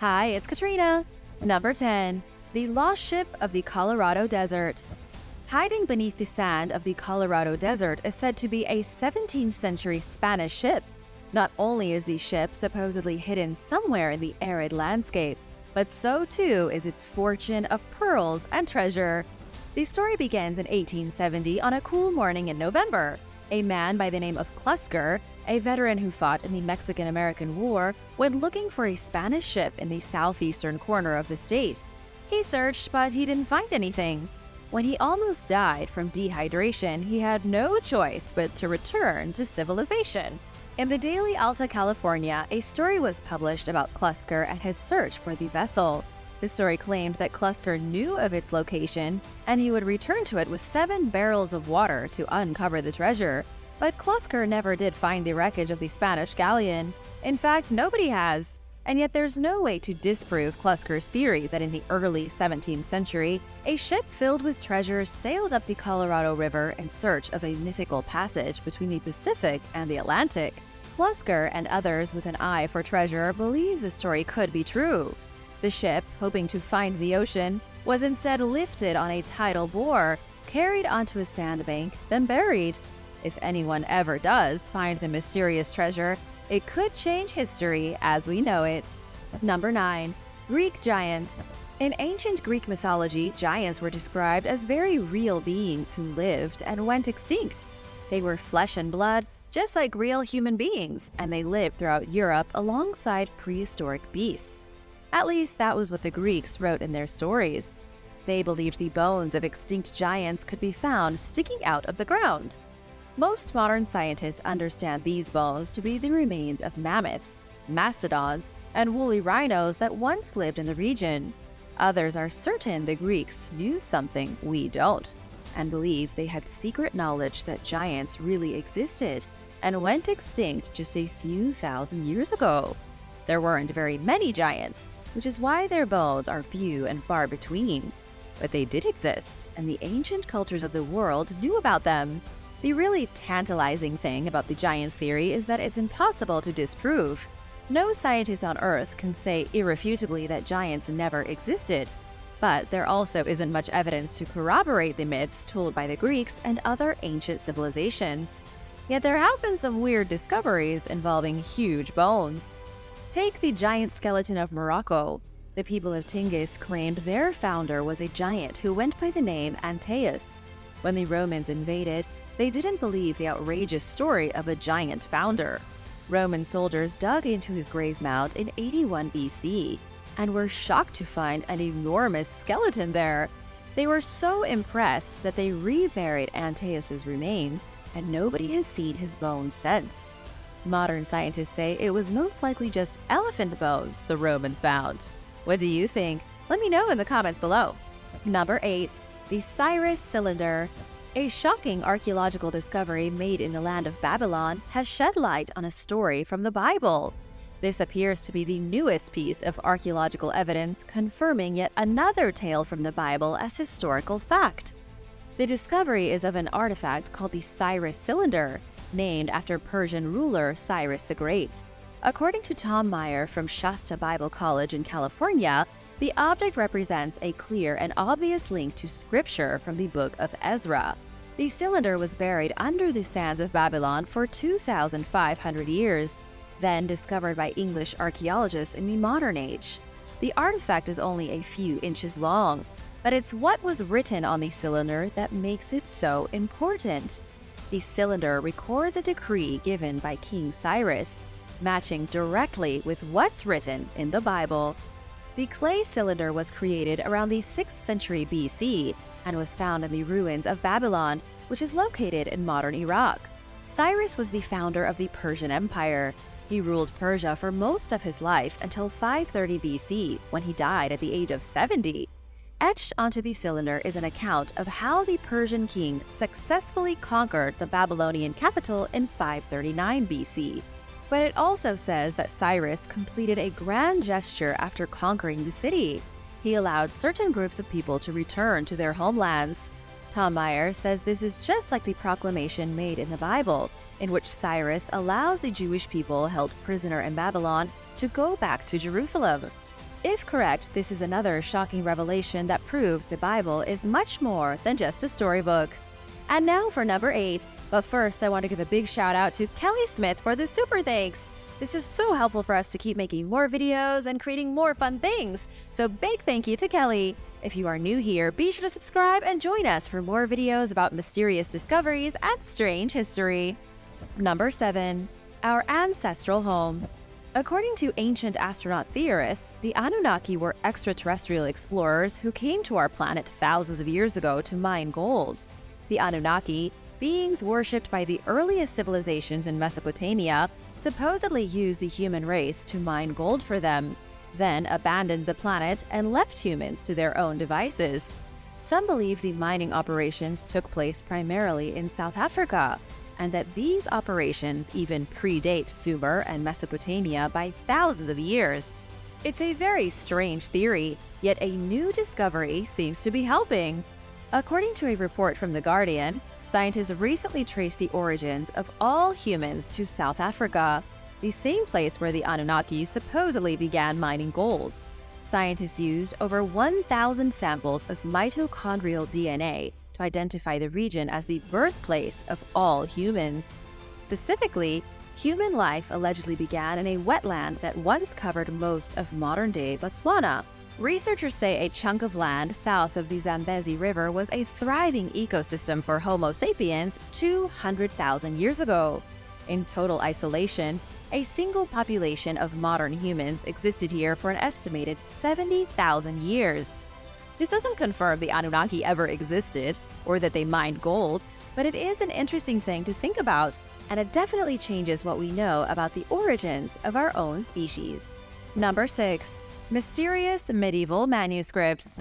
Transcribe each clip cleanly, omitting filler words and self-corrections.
Hi, it's Katrina. Number 10. The Lost Ship of the Colorado Desert. Hiding beneath the sand of the Colorado Desert is said to be a 17th century Spanish ship. Not only is the ship supposedly hidden somewhere in the arid landscape, but so too is its fortune of pearls and treasure. The story begins in 1870 on a cool morning in November. A man by the name of Klusker, a veteran who fought in the Mexican-American War, went looking for a Spanish ship in the southeastern corner of the state. He searched, but he didn't find anything. When he almost died from dehydration, he had no choice but to return to civilization. In the Daily Alta California, a story was published about Klusker and his search for the vessel. The story claimed that Klusker knew of its location, and he would return to it with 7 barrels of water to uncover the treasure. But Klusker never did find the wreckage of the Spanish galleon. In fact, nobody has. And yet there's no way to disprove Klusker's theory that in the early 17th century, a ship filled with treasure sailed up the Colorado River in search of a mythical passage between the Pacific and the Atlantic. Klusker and others with an eye for treasure believe the story could be true. The ship, hoping to find the ocean, was instead lifted on a tidal bore, carried onto a sandbank, then buried. If anyone ever does find the mysterious treasure, it could change history as we know it. Number 9. Greek giants. In ancient Greek mythology, giants were described as very real beings who lived and went extinct. They were flesh and blood, just like real human beings, and they lived throughout Europe alongside prehistoric beasts. At least that was what the Greeks wrote in their stories. They believed the bones of extinct giants could be found sticking out of the ground. Most modern scientists understand these bones to be the remains of mammoths, mastodons, and woolly rhinos that once lived in the region. Others are certain the Greeks knew something we don't, and believe they had secret knowledge that giants really existed and went extinct just a few thousand years ago. There weren't very many giants, which is why their bones are few and far between. But they did exist, and the ancient cultures of the world knew about them. The really tantalizing thing about the giant theory is that it's impossible to disprove. No scientist on Earth can say irrefutably that giants never existed. But there also isn't much evidence to corroborate the myths told by the Greeks and other ancient civilizations. Yet there have been some weird discoveries involving huge bones. Take the giant skeleton of Morocco. The people of Tingis claimed their founder was a giant who went by the name Antaeus. When the Romans invaded, they didn't believe the outrageous story of a giant founder. Roman soldiers dug into his grave mound in 81 BC and were shocked to find an enormous skeleton there. They were so impressed that they reburied Antaeus' remains, and nobody has seen his bones since. Modern scientists say it was most likely just elephant bones the Romans found. What do you think? Let me know in the comments below. Number 8. The Cyrus Cylinder. A shocking archaeological discovery made in the land of Babylon has shed light on a story from the Bible. This appears to be the newest piece of archaeological evidence confirming yet another tale from the Bible as historical fact. The discovery is of an artifact called the Cyrus Cylinder, named after Persian ruler Cyrus the Great. According to Tom Meyer from Shasta Bible College in California, the object represents a clear and obvious link to scripture from the book of Ezra. The cylinder was buried under the sands of Babylon for 2,500 years, then discovered by English archaeologists in the modern age. The artifact is only a few inches long, but it's what was written on the cylinder that makes it so important. The cylinder records a decree given by King Cyrus, matching directly with what's written in the Bible. The clay cylinder was created around the 6th century BC and was found in the ruins of Babylon, which is located in modern Iraq. Cyrus was the founder of the Persian Empire. He ruled Persia for most of his life until 530 BC, when he died at the age of 70. Etched onto the cylinder is an account of how the Persian king successfully conquered the Babylonian capital in 539 BC. But it also says that Cyrus completed a grand gesture after conquering the city. He allowed certain groups of people to return to their homelands. Tom Meyer says this is just like the proclamation made in the Bible, in which Cyrus allows the Jewish people held prisoner in Babylon to go back to Jerusalem. If correct, this is another shocking revelation that proves the Bible is much more than just a storybook. And now for number 8. But first, I want to give a big shout out to Kelly Smith for the super thanks. This is so helpful for us to keep making more videos and creating more fun things. So big thank you to Kelly. If you are new here, be sure to subscribe and join us for more videos about mysterious discoveries and strange history. Number 7. Our ancestral home. According to ancient astronaut theorists, the Anunnaki were extraterrestrial explorers who came to our planet thousands of years ago to mine gold. The Anunnaki, beings worshipped by the earliest civilizations in Mesopotamia, supposedly used the human race to mine gold for them, then abandoned the planet and left humans to their own devices. Some believe the mining operations took place primarily in South Africa, and that these operations even predate Sumer and Mesopotamia by thousands of years. It's a very strange theory, yet a new discovery seems to be helping. According to a report from The Guardian, scientists recently traced the origins of all humans to South Africa, the same place where the Anunnaki supposedly began mining gold. Scientists used over 1,000 samples of mitochondrial DNA to identify the region as the birthplace of all humans. Specifically, human life allegedly began in a wetland that once covered most of modern-day Botswana. Researchers say a chunk of land south of the Zambezi River was a thriving ecosystem for Homo sapiens 200,000 years ago. In total isolation, a single population of modern humans existed here for an estimated 70,000 years. This doesn't confirm the Anunnaki ever existed or that they mined gold, but it is an interesting thing to think about, and it definitely changes what we know about the origins of our own species. Number 6. Mysterious medieval manuscripts.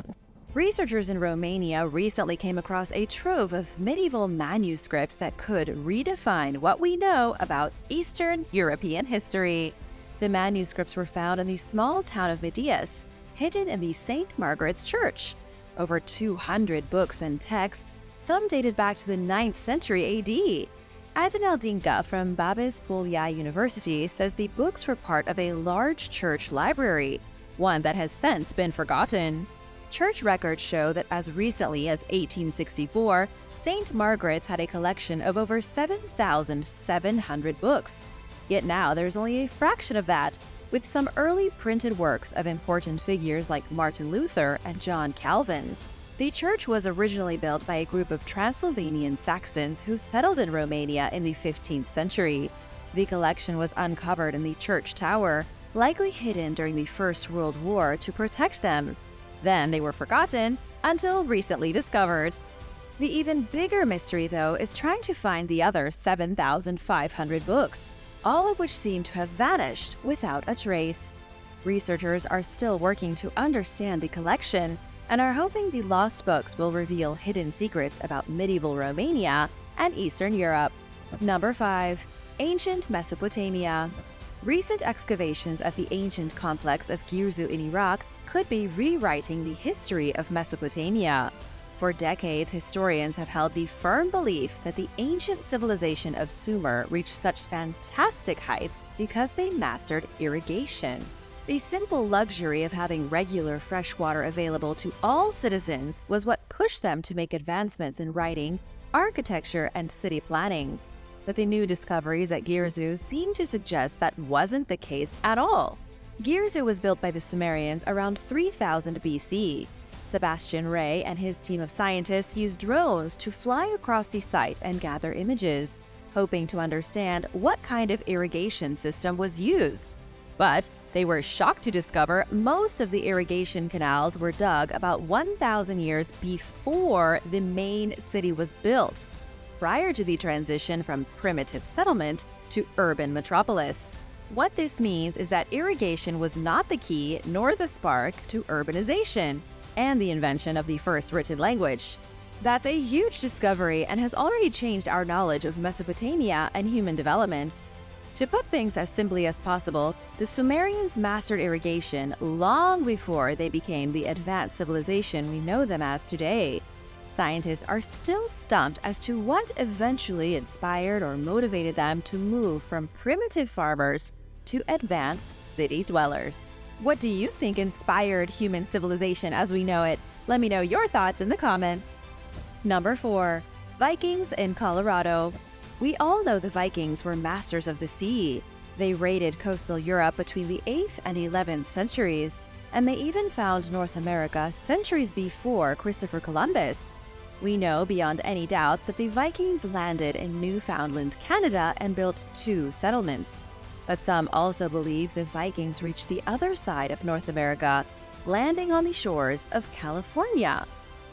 Researchers in Romania recently came across a trove of medieval manuscripts that could redefine what we know about Eastern European history. The manuscripts were found in the small town of Medias, hidden in the St. Margaret's Church. Over 200 books and texts, some dated back to the 9th century AD. Adnan Dinka from Babis Bulya University says the books were part of a large church library, one that has since been forgotten. Church records show that as recently as 1864, St. Margaret's had a collection of over 7,700 books. Yet now there's only a fraction of that, with some early printed works of important figures like Martin Luther and John Calvin. The church was originally built by a group of Transylvanian Saxons who settled in Romania in the 15th century. The collection was uncovered in the church tower, likely hidden during the First World War to protect them. Then they were forgotten until recently discovered. The even bigger mystery, though, is trying to find the other 7,500 books, all of which seem to have vanished without a trace. Researchers are still working to understand the collection and are hoping the lost books will reveal hidden secrets about medieval Romania and Eastern Europe. Number 5. Ancient Mesopotamia. Recent excavations at the ancient complex of Girzu in Iraq could be rewriting the history of Mesopotamia. For decades, historians have held the firm belief that the ancient civilization of Sumer reached such fantastic heights because they mastered irrigation. The simple luxury of having regular fresh water available to all citizens was what pushed them to make advancements in writing, architecture, and city planning. But the new discoveries at Girzu seem to suggest that wasn't the case at all. Girzu was built by the Sumerians around 3000 BC. Sebastian Rey and his team of scientists used drones to fly across the site and gather images, hoping to understand what kind of irrigation system was used. But they were shocked to discover most of the irrigation canals were dug about 1,000 years before the main city was built, prior to the transition from primitive settlement to urban metropolis. What this means is that irrigation was not the key nor the spark to urbanization and the invention of the first written language. That's a huge discovery and has already changed our knowledge of Mesopotamia and human development. To put things as simply as possible, the Sumerians mastered irrigation long before they became the advanced civilization we know them as today. Scientists are still stumped as to what eventually inspired or motivated them to move from primitive farmers to advanced city dwellers. What do you think inspired human civilization as we know it? Let me know your thoughts in the comments. Number 4. Vikings in Colorado. We all know the Vikings were masters of the sea. They raided coastal Europe between the 8th and 11th centuries, and they even found North America centuries before Christopher Columbus. We know beyond any doubt that the Vikings landed in Newfoundland, Canada, and built 2 settlements. But some also believe the Vikings reached the other side of North America, landing on the shores of California.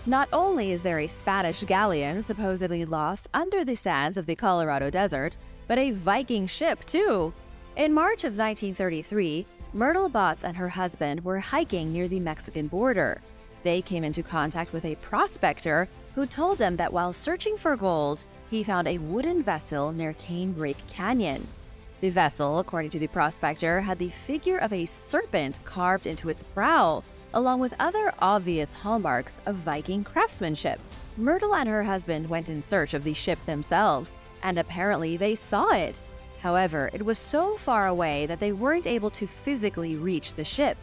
Not only is there a Spanish galleon supposedly lost under the sands of the Colorado Desert, but a Viking ship too. In March of 1933, Myrtle Botts and her husband were hiking near the Mexican border. They came into contact with a prospector who told them that while searching for gold, he found a wooden vessel near Canebrake Canyon. The vessel, according to the prospector, had the figure of a serpent carved into its prow, along with other obvious hallmarks of Viking craftsmanship. Myrtle and her husband went in search of the ship themselves, and apparently they saw it. However, it was so far away that they weren't able to physically reach the ship.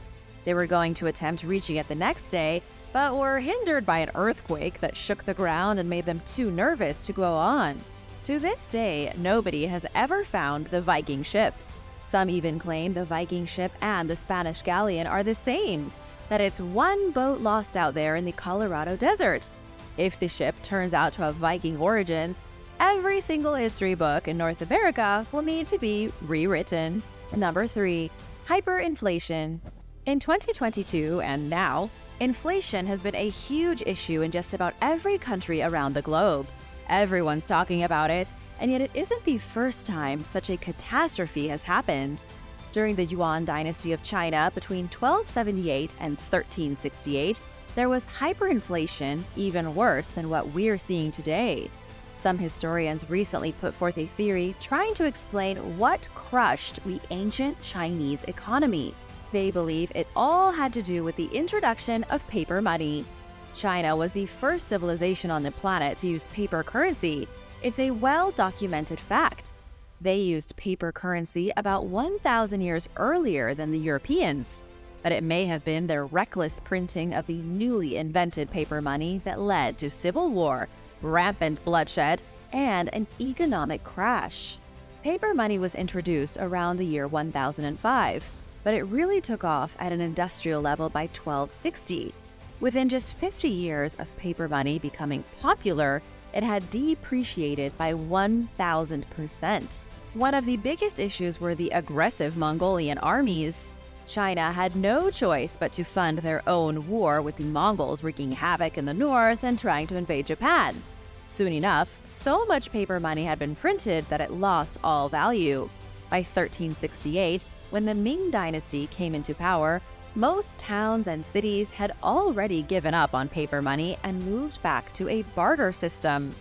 They were going to attempt reaching it the next day, but were hindered by an earthquake that shook the ground and made them too nervous to go on. To this day, nobody has ever found the Viking ship. Some even claim the Viking ship and the Spanish galleon are the same, that it's one boat lost out there in the Colorado Desert. If the ship turns out to have Viking origins, every single history book in North America will need to be rewritten. Number 3. Hyperinflation. In 2022 and now, inflation has been a huge issue in just about every country around the globe. Everyone's talking about it, and yet it isn't the first time such a catastrophe has happened. During the Yuan dynasty of China between 1278 and 1368, there was hyperinflation even worse than what we're seeing today. Some historians recently put forth a theory trying to explain what crushed the ancient Chinese economy. They believe it all had to do with the introduction of paper money. China was the first civilization on the planet to use paper currency. It's a well-documented fact. They used paper currency about 1,000 years earlier than the Europeans, but it may have been their reckless printing of the newly invented paper money that led to civil war, rampant bloodshed, and an economic crash. Paper money was introduced around the year 1005, but it really took off at an industrial level by 1260. Within just 50 years of paper money becoming popular, it had depreciated by 1,000%. One of the biggest issues were the aggressive Mongolian armies. China had no choice but to fund their own war with the Mongols wreaking havoc in the north and trying to invade Japan. Soon enough, so much paper money had been printed that it lost all value. By 1368, when the Ming dynasty came into power, most towns and cities had already given up on paper money and moved back to a barter system.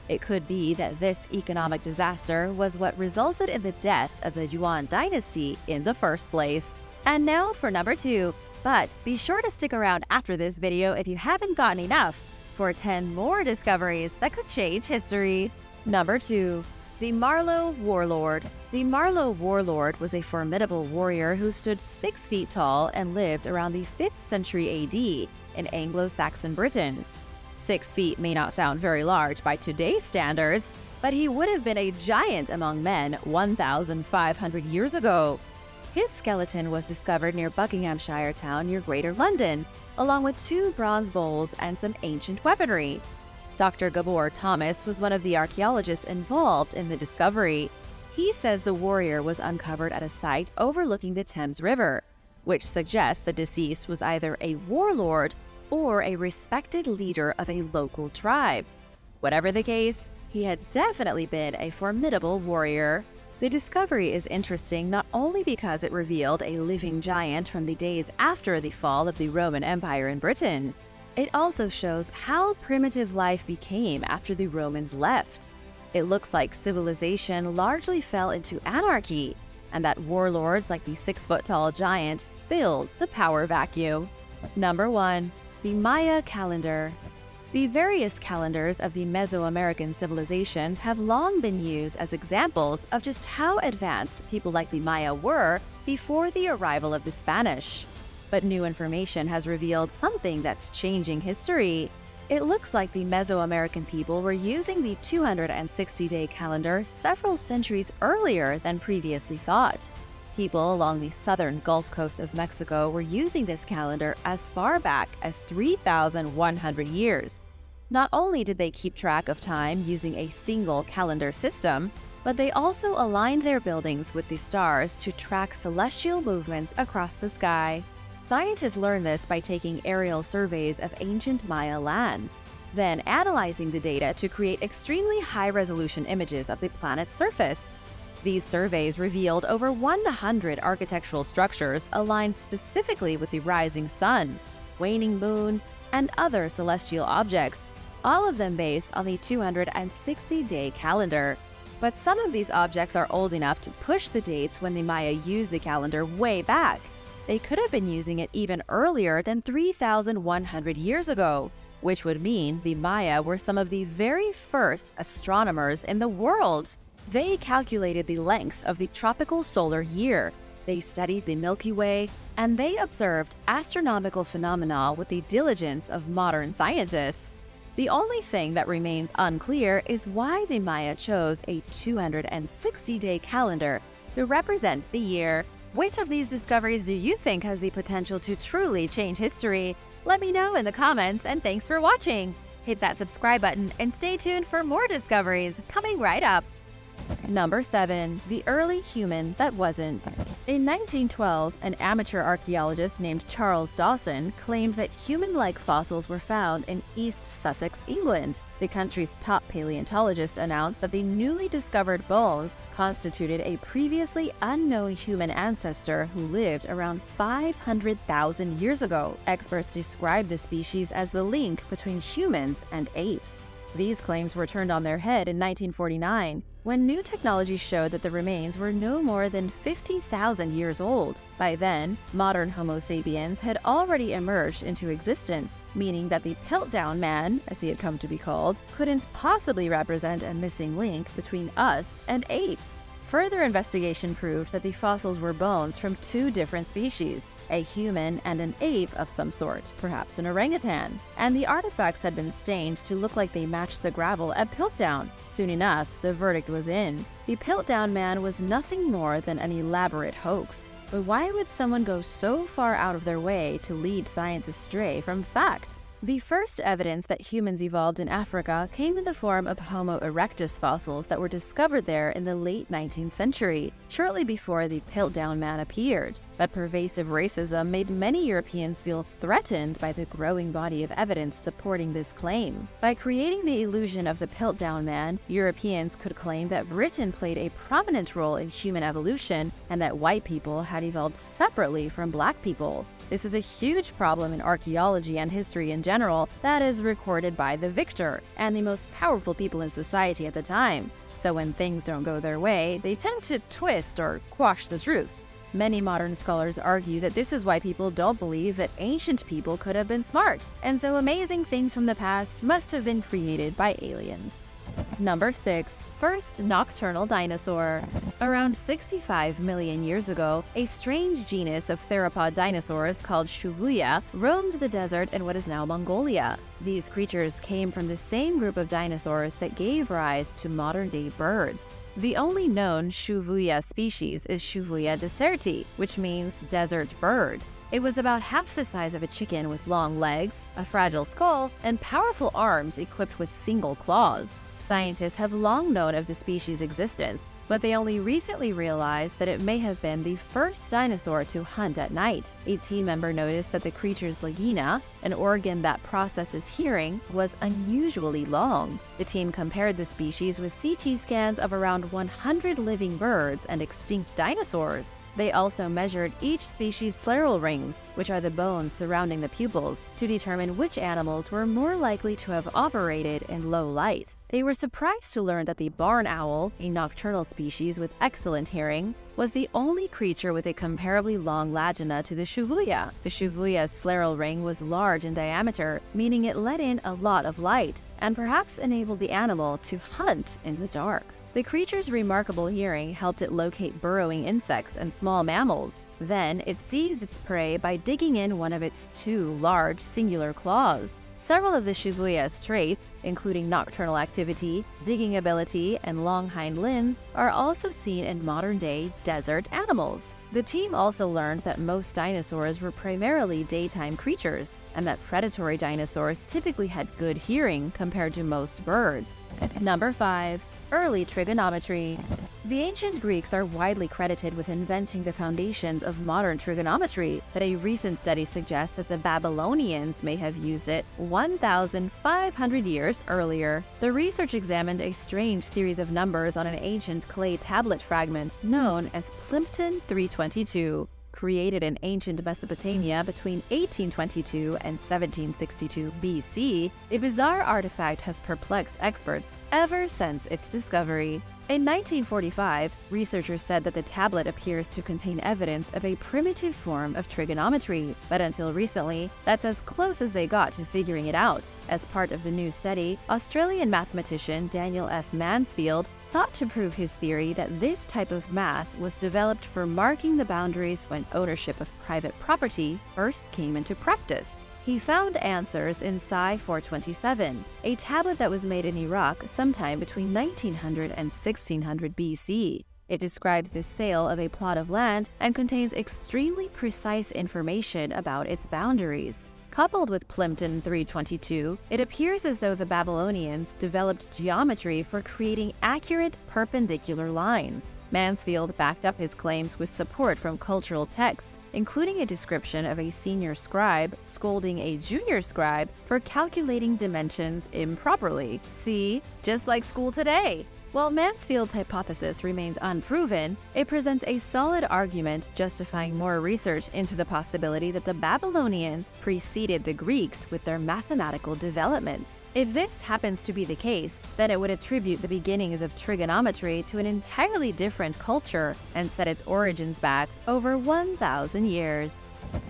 It could be that this economic disaster was what resulted in the death of the Yuan dynasty in the first place. And now for number 2. But be sure to stick around after this video if you haven't gotten enough for 10 more discoveries that could change history. Number 2. The Marlow Warlord. The Marlow Warlord was a formidable warrior who stood 6 feet tall and lived around the 5th century AD in Anglo-Saxon Britain. 6 feet may not sound very large by today's standards, but he would have been a giant among men 1,500 years ago. His skeleton was discovered near Buckinghamshire town near Greater London, along with 2 bronze bowls and some ancient weaponry. Dr. Gabor Thomas was one of the archaeologists involved in the discovery. He says the warrior was uncovered at a site overlooking the Thames River, which suggests the deceased was either a warlord or a respected leader of a local tribe. Whatever the case, he had definitely been a formidable warrior. The discovery is interesting not only because it revealed a living giant from the days after the fall of the Roman Empire in Britain. It also shows how primitive life became after the Romans left. It looks like civilization largely fell into anarchy, and that warlords like the 6-foot-tall giant filled the power vacuum. Number 1. The Maya calendar. The various calendars of the Mesoamerican civilizations have long been used as examples of just how advanced people like the Maya were before the arrival of the Spanish. But new information has revealed something that's changing history. It looks like the Mesoamerican people were using the 260-day calendar several centuries earlier than previously thought. People along the southern Gulf Coast of Mexico were using this calendar as far back as 3,100 years. Not only did they keep track of time using a single calendar system, but they also aligned their buildings with the stars to track celestial movements across the sky. Scientists learned this by taking aerial surveys of ancient Maya lands, then analyzing the data to create extremely high-resolution images of the planet's surface. These surveys revealed over 100 architectural structures aligned specifically with the rising sun, waning moon, and other celestial objects, all of them based on the 260-day calendar. But some of these objects are old enough to push the dates when the Maya used the calendar way back. They could have been using it even earlier than 3,100 years ago, which would mean the Maya were some of the very first astronomers in the world. They calculated the length of the tropical solar year, they studied the Milky Way, and they observed astronomical phenomena with the diligence of modern scientists. The only thing that remains unclear is why the Maya chose a 260-day calendar to represent the year. Which of these discoveries do you think has the potential to truly change history? Let me know in the comments, and thanks for watching! Hit that subscribe button and stay tuned for more discoveries coming right up! Number 7. The early human that wasn't. In 1912, an amateur archaeologist named Charles Dawson claimed that human-like fossils were found in East Sussex, England. The country's top paleontologist announced that the newly discovered bones constituted a previously unknown human ancestor who lived around 500,000 years ago. Experts describe the species as the link between humans and apes. These claims were turned on their head in 1949, when new technology showed that the remains were no more than 50,000 years old. By then, modern Homo sapiens had already emerged into existence, meaning that the Piltdown Man, as he had come to be called, couldn't possibly represent a missing link between us and apes. Further investigation proved that the fossils were bones from two different species, a human and an ape of some sort, perhaps an orangutan, and the artifacts had been stained to look like they matched the gravel at Piltdown. Soon enough, the verdict was in. The Piltdown Man was nothing more than an elaborate hoax. But why would someone go so far out of their way to lead science astray from fact? The first evidence that humans evolved in Africa came in the form of Homo erectus fossils that were discovered there in the late 19th century, shortly before the Piltdown Man appeared. But pervasive racism made many Europeans feel threatened by the growing body of evidence supporting this claim. By creating the illusion of the Piltdown Man, Europeans could claim that Britain played a prominent role in human evolution and that white people had evolved separately from black people. This is a huge problem in archaeology and history in general that is recorded by the victor and the most powerful people in society at the time. So when things don't go their way, they tend to twist or quash the truth. Many modern scholars argue that this is why people don't believe that ancient people could have been smart, and so amazing things from the past must have been created by aliens. Number 6. First nocturnal dinosaur. Around 65 million years ago, a strange genus of theropod dinosaurs called Shuvuya roamed the desert in what is now Mongolia. These creatures came from the same group of dinosaurs that gave rise to modern-day birds. The only known Shuvuya species is Shuvuya deserti, which means desert bird. It was about half the size of a chicken with long legs, a fragile skull, and powerful arms equipped with single claws. Scientists have long known of the species' existence, but they only recently realized that it may have been the first dinosaur to hunt at night. A team member noticed that the creature's lagina, an organ that processes hearing, was unusually long. The team compared the species with CT scans of around 100 living birds and extinct dinosaurs. They also measured each species' scleral rings, which are the bones surrounding the pupils, to determine which animals were more likely to have operated in low light. They were surprised to learn that the barn owl, a nocturnal species with excellent hearing, was the only creature with a comparably long lagina to the Shuvuya. The Shuvuya's scleral ring was large in diameter, meaning it let in a lot of light, and perhaps enabled the animal to hunt in the dark. The creature's remarkable hearing helped it locate burrowing insects and small mammals. Then, it seized its prey by digging in one of its two large, singular claws. Several of the Shibuya's traits, including nocturnal activity, digging ability, and long hind limbs, are also seen in modern-day desert animals. The team also learned that most dinosaurs were primarily daytime creatures, and that predatory dinosaurs typically had good hearing compared to most birds. Number 5. Early trigonometry. The ancient Greeks are widely credited with inventing the foundations of modern trigonometry, but a recent study suggests that the Babylonians may have used it 1,500 years earlier. The research examined a strange series of numbers on an ancient clay tablet fragment known as Plimpton 322. Created in ancient Mesopotamia between 1822 and 1762 BC, a bizarre artifact has perplexed experts ever since its discovery. In 1945, researchers said that the tablet appears to contain evidence of a primitive form of trigonometry, but until recently, that's as close as they got to figuring it out. As part of the new study, Australian mathematician Daniel F. Mansfield sought to prove his theory that this type of math was developed for marking the boundaries when ownership of private property first came into practice. He found answers in Psi 427, a tablet that was made in Iraq sometime between 1900 and 1600 BC. It describes the sale of a plot of land and contains extremely precise information about its boundaries. Coupled with Plimpton 322, it appears as though the Babylonians developed geometry for creating accurate perpendicular lines. Mansfield backed up his claims with support from cultural texts, including a description of a senior scribe scolding a junior scribe for calculating dimensions improperly. See, just like school today. While Mansfield's hypothesis remains unproven, it presents a solid argument justifying more research into the possibility that the Babylonians preceded the Greeks with their mathematical developments. If this happens to be the case, then it would attribute the beginnings of trigonometry to an entirely different culture and set its origins back over 1,000 years.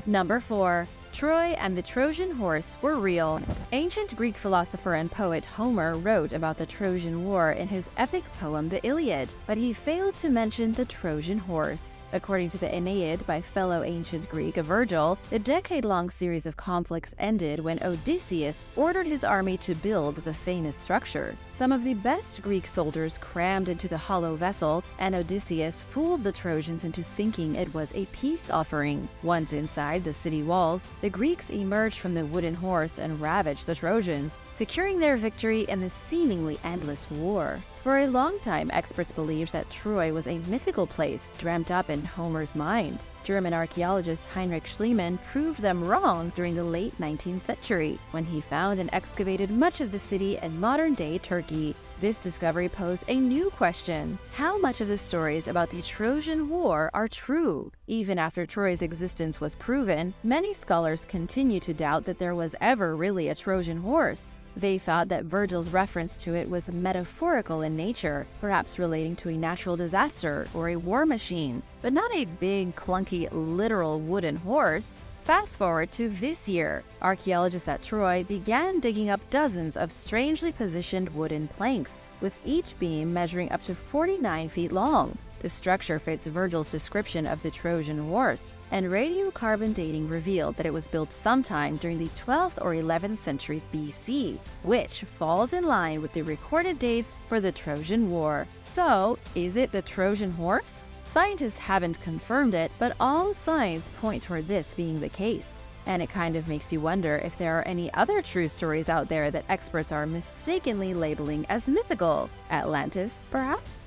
Number 4. Troy and the Trojan horse were real. Ancient Greek philosopher and poet Homer wrote about the Trojan War in his epic poem The Iliad, but he failed to mention the Trojan horse. According to the Aeneid by fellow ancient Greek Virgil, the decade-long series of conflicts ended when Odysseus ordered his army to build the famous structure. Some of the best Greek soldiers crammed into the hollow vessel, and Odysseus fooled the Trojans into thinking it was a peace offering. Once inside the city walls, the Greeks emerged from the wooden horse and ravaged the Trojans, securing their victory in the seemingly endless war. For a long time, experts believed that Troy was a mythical place dreamt up in Homer's mind. German archaeologist Heinrich Schliemann proved them wrong during the late 19th century, when he found and excavated much of the city in modern-day Turkey. This discovery posed a new question: how much of the stories about the Trojan War are true? Even after Troy's existence was proven, many scholars continue to doubt that there was ever really a Trojan horse. They thought that Virgil's reference to it was metaphorical in nature, perhaps relating to a natural disaster or a war machine, but not a big, clunky, literal wooden horse. Fast forward to this year, archaeologists at Troy began digging up dozens of strangely positioned wooden planks, with each beam measuring up to 49 feet long. The structure fits Virgil's description of the Trojan horse, and radiocarbon dating revealed that it was built sometime during the 12th or 11th century BC, which falls in line with the recorded dates for the Trojan War. So, is it the Trojan horse? Scientists haven't confirmed it, but all signs point toward this being the case. And it kind of makes you wonder if there are any other true stories out there that experts are mistakenly labeling as mythical. Atlantis, perhaps?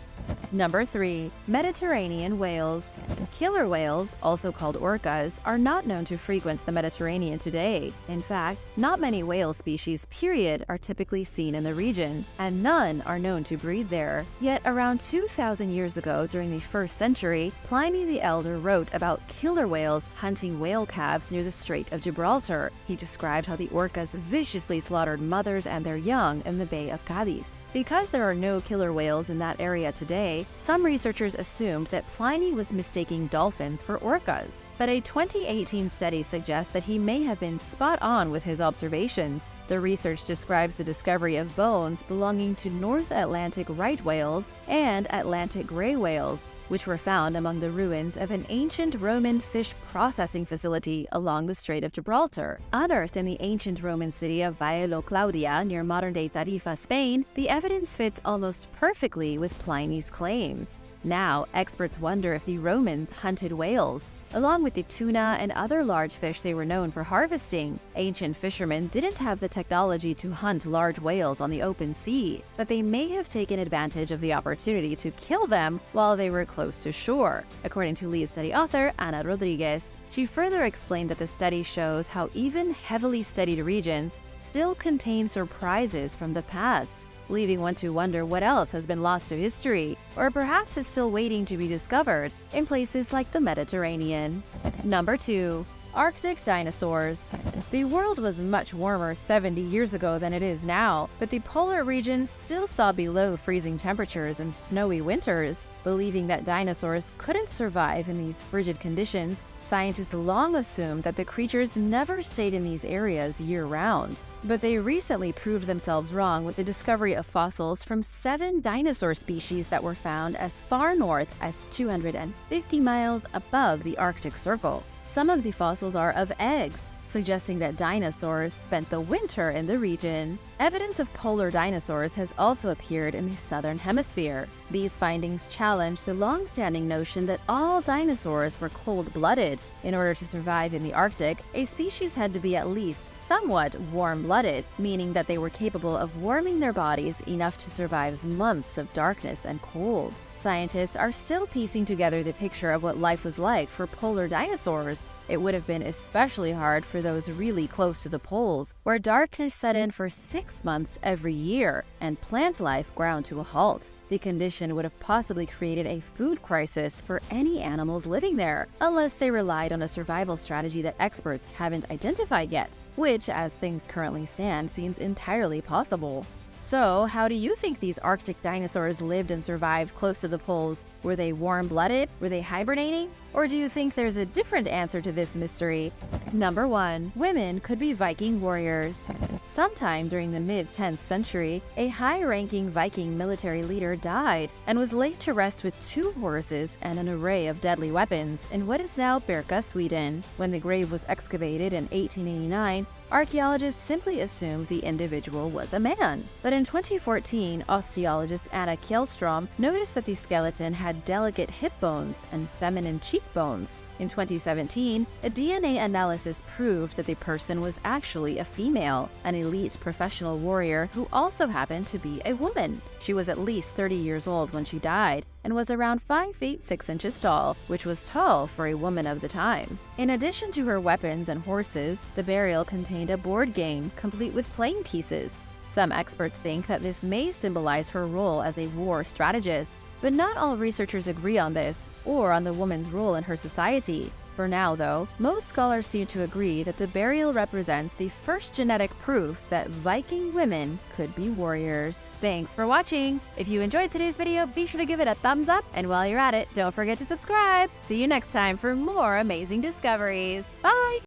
Number 3. Mediterranean whales. Killer whales, also called orcas, are not known to frequent the Mediterranean today. In fact, not many whale species, period, are typically seen in the region, and none are known to breed there. Yet around 2,000 years ago, during the 1st century, Pliny the Elder wrote about killer whales hunting whale calves near the Strait of Gibraltar. He described how the orcas viciously slaughtered mothers and their young in the Bay of Cadiz. Because there are no killer whales in that area today, some researchers assumed that Pliny was mistaking dolphins for orcas. But a 2018 study suggests that he may have been spot on with his observations. The research describes the discovery of bones belonging to North Atlantic right whales and Atlantic gray whales, which were found among the ruins of an ancient Roman fish processing facility along the Strait of Gibraltar. Unearthed in the ancient Roman city of Baelo Claudia near modern-day Tarifa, Spain, the evidence fits almost perfectly with Pliny's claims. Now, experts wonder if the Romans hunted whales, along with the tuna and other large fish they were known for harvesting. Ancient fishermen didn't have the technology to hunt large whales on the open sea, but they may have taken advantage of the opportunity to kill them while they were close to shore, according to lead study author Ana Rodriguez. She further explained that the study shows how even heavily studied regions still contain surprises from the past, leaving one to wonder what else has been lost to history, or perhaps is still waiting to be discovered in places like the Mediterranean. Number 2. Arctic dinosaurs. The world was much warmer 70 years ago than it is now, but the polar regions still saw below freezing temperatures and snowy winters. Believing that dinosaurs couldn't survive in these frigid conditions, scientists long assumed that the creatures never stayed in these areas year-round. But they recently proved themselves wrong with the discovery of fossils from 7 dinosaur species that were found as far north as 250 miles above the Arctic Circle. Some of the fossils are of eggs, suggesting that dinosaurs spent the winter in the region. Evidence of polar dinosaurs has also appeared in the southern hemisphere. These findings challenge the long-standing notion that all dinosaurs were cold-blooded. In order to survive in the Arctic, a species had to be at least somewhat warm-blooded, meaning that they were capable of warming their bodies enough to survive months of darkness and cold. Scientists are still piecing together the picture of what life was like for polar dinosaurs. It would have been especially hard for those really close to the poles, where darkness set in for 6 months every year and plant life ground to a halt. The condition would have possibly created a food crisis for any animals living there, unless they relied on a survival strategy that experts haven't identified yet, which, as things currently stand, seems entirely possible. So, how do you think these Arctic dinosaurs lived and survived close to the poles? Were they warm-blooded? Were they hibernating? Or do you think there's a different answer to this mystery? Number 1. Women could be Viking warriors. Sometime during the mid-10th century, a high-ranking Viking military leader died and was laid to rest with 2 horses and an array of deadly weapons in what is now Birka, Sweden. When the grave was excavated in 1889, archaeologists simply assumed the individual was a man. But in 2014, osteologist Anna Kjellstrom noticed that the skeleton had delicate hip bones and feminine cheekbones. In 2017, a DNA analysis proved that the person was actually a female, an elite professional warrior who also happened to be a woman. She was at least 30 years old when she died and was around 5 feet 6 inches tall, which was tall for a woman of the time. In addition to her weapons and horses, the burial contained a board game complete with playing pieces. Some experts think that this may symbolize her role as a war strategist, but not all researchers agree on this or on the woman's role in her society. For now, though, most scholars seem to agree that the burial represents the first genetic proof that Viking women could be warriors. Thanks for watching! If you enjoyed today's video, be sure to give it a thumbs up, and while you're at it, don't forget to subscribe! See you next time for more amazing discoveries! Bye!